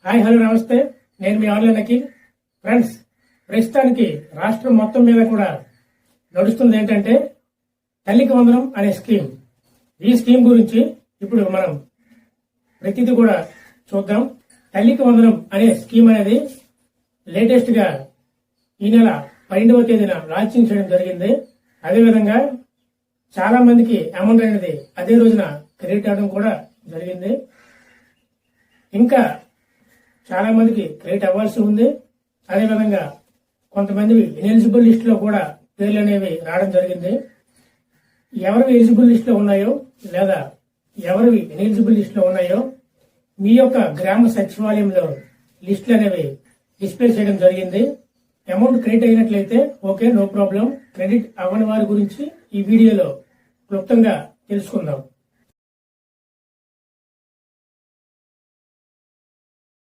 Hi hello నమస్తే, నేను మీ online Akhil. Friends, ప్రస్తుతానికి రాష్ట్రం మొత్తం మీద కూడా నడుస్తుంది ఏంటంటే తల్లికి వందనం అనే స్కీమ్. ఈ స్కీమ్ గురించి ఇప్పుడు మనం ప్రతిదీ కూడా చూద్దాం. తల్లికి వందనం అనే స్కీమ్ అనేది లేటెస్ట్ గా ఈ నెల 12వ తేదీన లాంచింగ్ చేయడం జరిగింది. అదేవిధంగా చాలా మందికి అమౌంట్ అనేది అదే రోజున క్రెడిట్ అవడం కూడా జరిగింది. ఇంకా చాలా మందికి క్రెడిట్ అవ్వాల్సి ఉంది. అదేవిధంగా కొంతమంది ఎలిజిబుల్ లిస్ట్ లో కూడా పేర్లు అనేవి రావడం జరిగింది. ఎవరు ఎలిజిబుల్ లిస్ట్ లో ఉన్నాయో లేదా ఎవరివి ఎలిజిబుల్ లిస్ట్ లో ఉన్నాయో మీ యొక్క గ్రామ సచివాలయంలో లిస్టులు అనేవి డిస్ప్లే చేయడం జరిగింది. అమౌంట్ క్రెడిట్ అయినట్లయితే ఓకే, నో ప్రాబ్లం. క్రెడిట్ అవ్వని వారి గురించి ఈ వీడియోలో క్లుప్తంగా తెలుసుకుందాం.